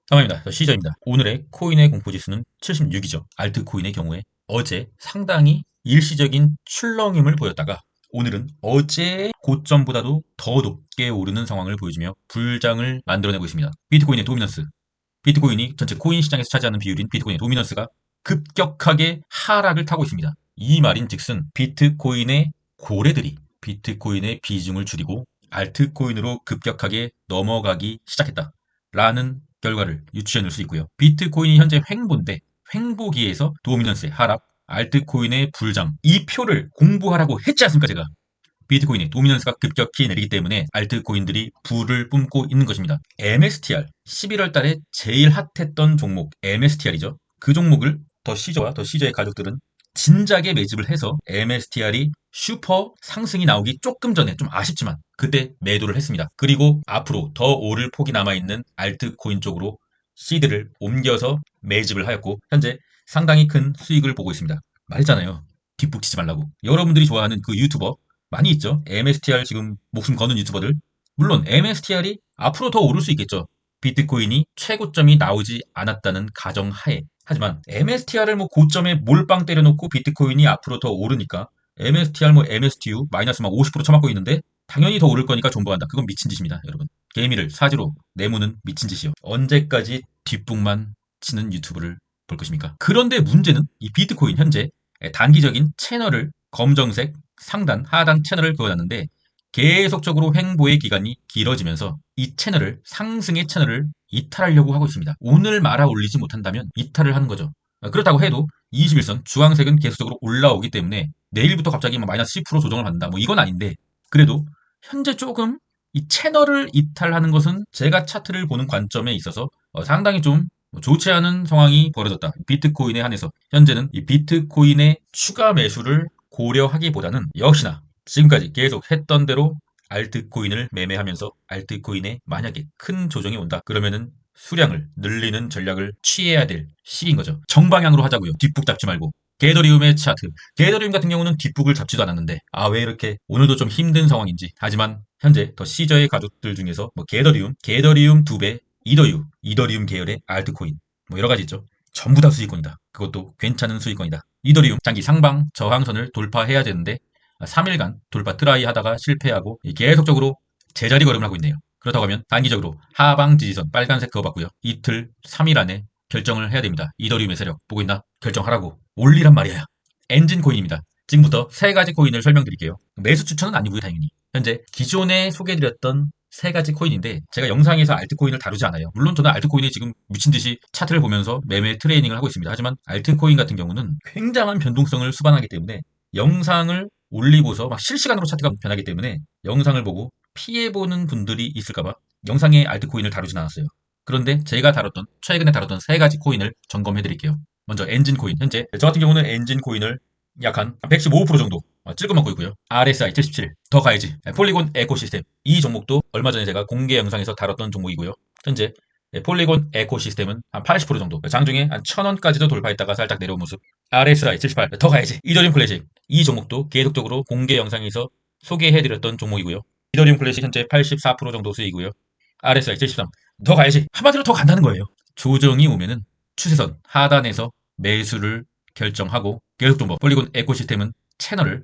상황입니다. 시저입니다. 오늘의 코인의 공포지수는 76이죠. 알트코인의 경우에 어제 상당히 일시적인 출렁임을 보였다가 오늘은 어제의 고점보다도 더 높게 오르는 상황을 보여주며 불장을 만들어내고 있습니다. 비트코인의 도미넌스, 비트코인이 전체 코인 시장에서 차지하는 비율인 비트코인의 도미넌스가 급격하게 하락을 타고 있습니다. 이 말인 즉슨 비트코인의 고래들이 비트코인의 비중을 줄이고 알트코인으로 급격하게 넘어가기 시작했다. 라는 결과를 유추해낼 수 있고요. 비트코인이 현재 횡보인데 횡보기에서 도미넌스의 하락, 알트코인의 불장, 이 표를 공부하라고 했지 않습니까 제가. 비트코인의 도미넌스가 급격히 내리기 때문에 알트코인들이 불을 뿜고 있는 것입니다. MSTR, 11월 달에 제일 핫했던 종목 MSTR이죠. 그 종목을 더 시저의 가족들은 진작에 매집을 해서 MSTR이 슈퍼 상승이 나오기 조금 전에 좀 아쉽지만 그때 매도를 했습니다. 그리고 앞으로 더 오를 폭이 남아있는 알트코인 쪽으로 시드를 옮겨서 매집을 하였고 현재 상당히 큰 수익을 보고 있습니다. 말했잖아요. 뒷북 치지 말라고. 여러분들이 좋아하는 그 유튜버 많이 있죠. MSTR 지금 목숨 거는 유튜버들. 물론 MSTR이 앞으로 더 오를 수 있겠죠. 비트코인이 최고점이 나오지 않았다는 가정하에. 하지만 MSTR을 뭐 고점에 몰빵 때려놓고 비트코인이 앞으로 더 오르니까 MSTR 뭐 MSTU 마이너스 막 50% 쳐맞고 있는데 당연히 더 오를 거니까 존버한다. 그건 미친 짓입니다, 여러분. 개미를 사지로 내무는 미친 짓이요. 언제까지 뒷북만 치는 유튜브를 볼 것입니까? 그런데 문제는 이 비트코인 현재 단기적인 채널을 검정색 상단, 하단 채널을 그어놨는데 계속적으로 횡보의 기간이 길어지면서 이 채널을 상승의 채널을 이탈하려고 하고 있습니다. 오늘 말아 올리지 못한다면 이탈을 하는 거죠. 그렇다고 해도 21선 주황색은 계속적으로 올라오기 때문에 내일부터 갑자기 마이너스 10% 조정을 받는다. 뭐 이건 아닌데 그래도 현재 조금 이 채널을 이탈하는 것은 제가 차트를 보는 관점에 있어서 상당히 좀 좋지 않은 상황이 벌어졌다. 비트코인에 한해서 현재는 이 비트코인의 추가 매수를 고려하기보다는 역시나 지금까지 계속 했던 대로 알트코인을 매매하면서 알트코인에 만약에 큰 조정이 온다 그러면은 수량을 늘리는 전략을 취해야 될 시기인 거죠. 정방향으로 하자고요. 뒷북 잡지 말고. 게더리움의 차트. 게더리움 같은 경우는 뒷북을 잡지도 않았는데 왜 이렇게 오늘도 좀 힘든 상황인지. 하지만 현재 더 시저의 가족들 중에서 뭐 게더리움 2배, 이더리움 계열의 알트코인 뭐 여러 가지 있죠. 전부 다 수익권이다. 그것도 괜찮은 수익권이다. 이더리움 장기 상방 저항선을 돌파해야 되는데 3일간 돌파 트라이 하다가 실패하고 계속적으로 제자리 걸음을 하고 있네요. 그렇다고 하면 단기적으로 하방 지지선 빨간색 그어봤고요. 이틀 3일 안에 결정을 해야 됩니다. 이더리움의 세력 보고 있나? 결정하라고. 올리란 말이야. 엔진 코인입니다. 지금부터 세 가지 코인을 설명드릴게요. 매수 추천은 아니고요, 당연히. 현재 기존에 소개해드렸던 세 가지 코인인데 제가 영상에서 알트코인을 다루지 않아요. 물론 저는 알트코인이 지금 미친 듯이 차트를 보면서 매매 트레이닝을 하고 있습니다. 하지만 알트코인 같은 경우는 굉장한 변동성을 수반하기 때문에 영상을 올리고서 막 실시간으로 차트가 변하기 때문에 영상을 보고 피해보는 분들이 있을까봐 영상에 알트코인을 다루진 않았어요. 그런데 제가 최근에 다뤘던 세 가지 코인을 점검해 드릴게요. 먼저 엔진 코인. 현재 저 같은 경우는 엔진 코인을 약 한 115% 정도 찔끔먹고 있고요. RSI 77, 더 가야지. 폴리곤 에코시스템. 이 종목도 얼마 전에 제가 공개 영상에서 다뤘던 종목이고요. 현재 폴리곤 에코시스템은 한 80% 정도. 장중에 한 1000원까지도 돌파했다가 살짝 내려온 모습. RSI 78, 더 가야지. 이더리움 클래식. 이 종목도 계속적으로 공개 영상에서 소개해드렸던 종목이고요. 이더리움 클래식 현재 84% 정도 수익이고요. RSI 73, 더 가야지. 한마디로 더 간다는 거예요. 조정이 오면은 추세선 하단에서 매수를 결정하고 계속 좀 폴리곤 에코시스템은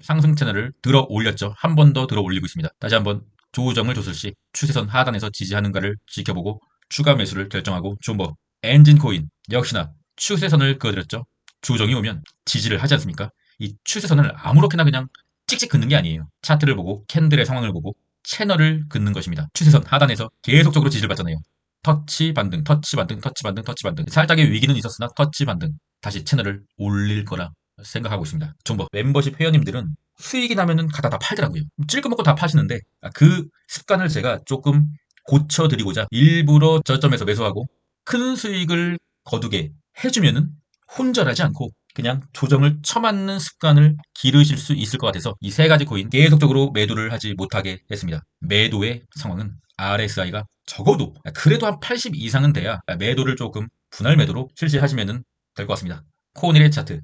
상승 채널을 들어 올렸죠. 한 번 더 들어 올리고 있습니다. 다시 한번 조정을 줬을 시 추세선 하단에서 지지하는가를 지켜보고 추가 매수를 결정하고 존버 엔진 코인 역시나 추세선을 그어드렸죠. 조정이 오면 지지를 하지 않습니까? 이 추세선을 아무렇게나 그냥 찍찍 긋는 게 아니에요. 차트를 보고 캔들의 상황을 보고 채널을 긋는 것입니다. 추세선 하단에서 계속적으로 지지를 받잖아요. 터치 반등, 터치 반등, 터치 반등, 터치 반등. 살짝의 위기는 있었으나 터치 반등. 다시 채널을 올릴 거라 생각하고 있습니다. 존버 멤버십 회원님들은 수익이 나면은 갖다 다 팔더라고요. 찔끔 먹고 다 파시는데 그 습관을 제가 조금 고쳐드리고자 일부러 저점에서 매수하고 큰 수익을 거두게 해주면은 혼절하지 않고 그냥 조정을 쳐맞는 습관을 기르실 수 있을 것 같아서 이 세 가지 코인 계속적으로 매도를 하지 못하게 했습니다. 매도의 상황은 RSI가 적어도 그래도 한 80 이상은 돼야 매도를 조금 분할 매도로 실시하시면 될 것 같습니다. 코온일의 차트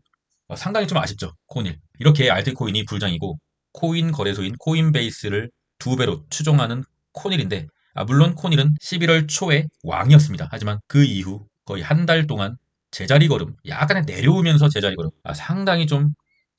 상당히 좀 아쉽죠. 코온일 이렇게 알트코인이 불장이고 코인 거래소인 코인베이스를 2배로 추종하는 코온일인데 물론 코닐은 11월 초에 왕이었습니다. 하지만 그 이후 거의 한 달 동안 제자리 걸음, 약간의 내려오면서 제자리 걸음, 상당히 좀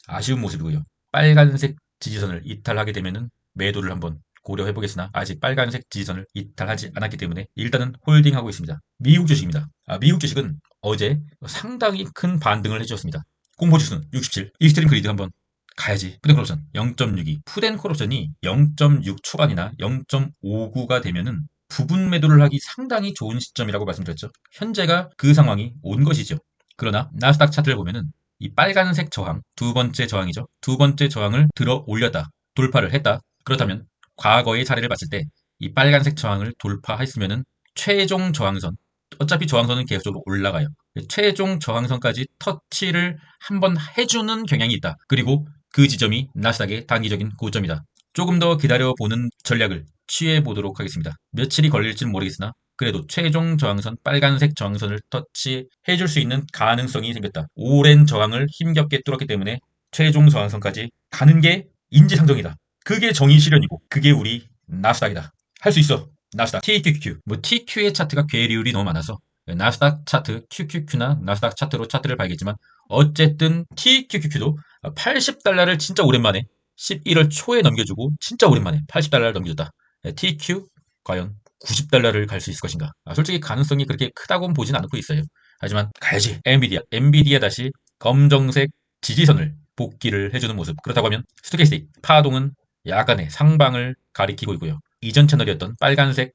아쉬운 모습이고요. 빨간색 지지선을 이탈하게 되면은 매도를 한번 고려해 보겠으나 아직 빨간색 지지선을 이탈하지 않았기 때문에 일단은 홀딩하고 있습니다. 미국 주식입니다. 미국 주식은 어제 상당히 큰 반등을 해주었습니다. 공포지수는 67, 익스트림 그리드 한번 가야지. 푸덴콜옵션 0.62, 푸덴콜옵션이 0.6 초반이나 0.59가 되면은 부분 매도를 하기 상당히 좋은 시점이라고 말씀드렸죠. 현재가 그 상황이 온 것이죠. 그러나 나스닥 차트를 보면은 이 빨간색 저항, 두 번째 저항이죠. 두 번째 저항을 들어 올렸다, 돌파를 했다. 그렇다면 과거의 사례를 봤을 때 이 빨간색 저항을 돌파했으면은 최종 저항선, 어차피 저항선은 계속적으로 올라가요. 최종 저항선까지 터치를 한번 해주는 경향이 있다. 그리고 그 지점이 나스닥의 단기적인 고점이다. 조금 더 기다려보는 전략을 취해보도록 하겠습니다. 며칠이 걸릴지는 모르겠으나 그래도 최종 저항선, 빨간색 저항선을 터치해줄 수 있는 가능성이 생겼다. 오랜 저항을 힘겹게 뚫었기 때문에 최종 저항선까지 가는 게 인지상정이다. 그게 정의 실현이고 그게 우리 나스닥이다. 할 수 있어. 나스닥 TQQ. TQ의 차트가 괴리율이 너무 많아서 나스닥 차트 QQQ나 나스닥 차트로 차트를 봐야겠지만 어쨌든 TQQQ도 80달러를 진짜 오랜만에 11월 초에 넘겨주고 진짜 오랜만에 80달러를 넘겨줬다. TQ 과연 90달러를 갈 수 있을 것인가? 솔직히 가능성이 그렇게 크다고는 보진 않고 있어요. 하지만 가야지. 엔비디아 다시 검정색 지지선을 복귀를 해주는 모습. 그렇다고 하면 스토캐스틱 파동은 약간의 상방을 가리키고 있고요. 이전 채널이었던 빨간색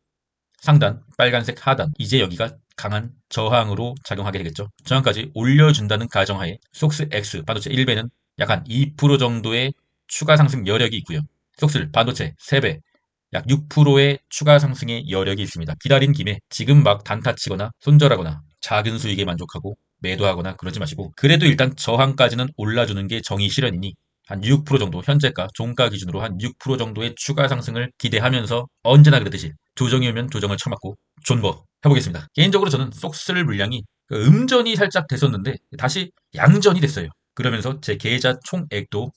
상단, 빨간색 하단, 이제 여기가 강한 저항으로 작용하게 되겠죠. 저항까지 올려준다는 가정하에 속스 X 반도체 1배는 약 한 2% 정도의 추가 상승 여력이 있고요. 속스 반도체 3배, 약 6%의 추가 상승의 여력이 있습니다. 기다린 김에 지금 막 단타 치거나 손절하거나 작은 수익에 만족하고 매도하거나 그러지 마시고 그래도 일단 저항까지는 올라주는 게 정의 실현이니 한 6% 정도 현재가 종가 기준으로 한 6% 정도의 추가 상승을 기대하면서 언제나 그랬듯이 조정이 오면 조정을 쳐맞고 존버 해보겠습니다. 개인적으로 저는 속슬 물량이 음전이 살짝 됐었는데 다시 양전이 됐어요. 그러면서 제 계좌 총액도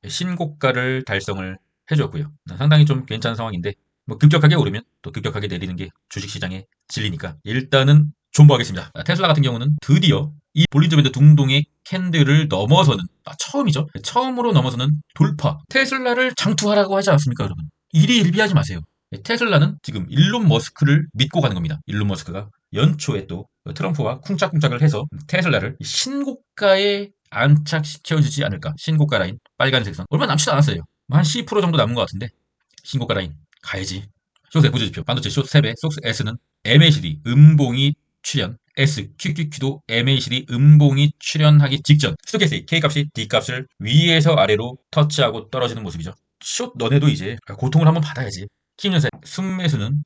신고가를 달성을 해주었고요. 상당히 좀 괜찮은 상황인데 급격하게 오르면 또 급격하게 내리는 게 주식시장의 진리니까 일단은 존버하겠습니다. 테슬라 같은 경우는 드디어 이 볼린저 밴드 둥둥의 캔들을 넘어서는 처음이죠. 처음으로 넘어서는 돌파. 테슬라를 장투하라고 하지 않았습니까, 여러분? 일희일비하지 마세요. 테슬라는 지금 일론 머스크를 믿고 가는 겁니다. 일론 머스크가 연초에 또 트럼프와 쿵짝쿵짝을 해서 테슬라를 신고가에 안착시켜주지 않을까. 신고가 라인 빨간색 선 얼마 남지도 않았어요. 한 10% 정도 남은 것 같은데 신고가 라인 가야지. 소스 보여주십시오. 반도체 쇼 3배, 속스 S는 MACD 음봉이 출현, SQQQ도 MACD 음봉이 출현하기 직전 스토캐스틱 K값이 D값을 위에서 아래로 터치하고 떨어지는 모습이죠. 숏 너네도 이제 고통을 한번 받아야지. 킴연사 순매수는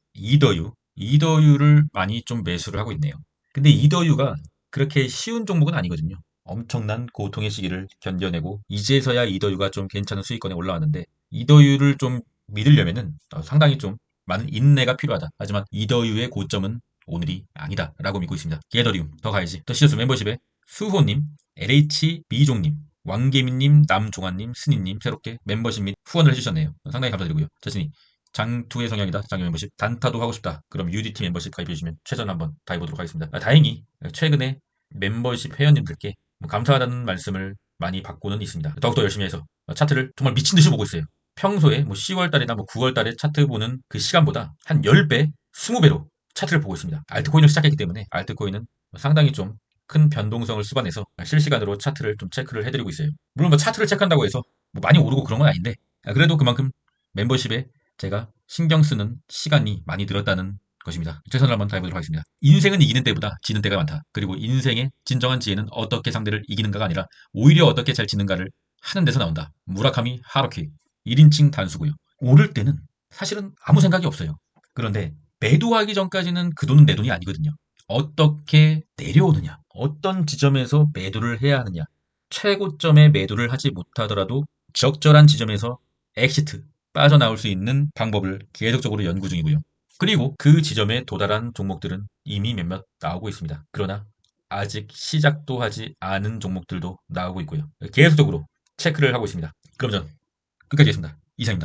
이더유를 많이 좀 매수를 하고 있네요. 근데 이더유가 그렇게 쉬운 종목은 아니거든요. 엄청난 고통의 시기를 견뎌내고 이제서야 이더유가 좀 괜찮은 수익권에 올라왔는데 이더유를 좀 믿으려면은 상당히 좀 많은 인내가 필요하다. 하지만 이더유의 고점은 오늘이 아니다 라고 믿고 있습니다. 게더리움 더 가야지. 더 시저스 멤버십에 수호님, LHB종님, 왕계민님, 남종환님, 스니님 새롭게 멤버십 및 후원을 해주셨네요. 상당히 감사드리고요. 자신이 장투의 성향이다. 장기 멤버십 단타도 하고 싶다. 그럼 UDT 멤버십 가입해주시면 최선 한번 다해보도록 하겠습니다. 다행히 최근에 멤버십 회원님들께 감사하다는 말씀을 많이 받고는 있습니다. 더욱더 열심히 해서 차트를 정말 미친 듯이 보고 있어요. 평소에 10월 달이나 9월 달에 차트 보는 그 시간보다 한 10배, 20배로 차트를 보고 있습니다. 알트코인을 시작했기 때문에 알트코인은 상당히 좀 큰 변동성을 수반해서 실시간으로 차트를 좀 체크를 해드리고 있어요. 물론 차트를 체크한다고 해서 많이 오르고 그런 건 아닌데 그래도 그만큼 멤버십에 제가 신경 쓰는 시간이 많이 들었다는 것입니다. 최선을 한번 다해보도록 하겠습니다. 인생은 이기는 때보다 지는 때가 많다. 그리고 인생의 진정한 지혜는 어떻게 상대를 이기는가가 아니라 오히려 어떻게 잘 지는가를 하는 데서 나온다. 무라카미 하루키 1인칭 단수고요. 오를 때는 사실은 아무 생각이 없어요. 그런데 매도하기 전까지는 그 돈은 내 돈이 아니거든요. 어떻게 내려오느냐, 어떤 지점에서 매도를 해야 하느냐, 최고점에 매도를 하지 못하더라도 적절한 지점에서 엑시트, 빠져나올 수 있는 방법을 계속적으로 연구 중이고요. 그리고 그 지점에 도달한 종목들은 이미 몇몇 나오고 있습니다. 그러나 아직 시작도 하지 않은 종목들도 나오고 있고요. 계속적으로 체크를 하고 있습니다. 그럼 전 끝까지 하겠습니다. 이상입니다.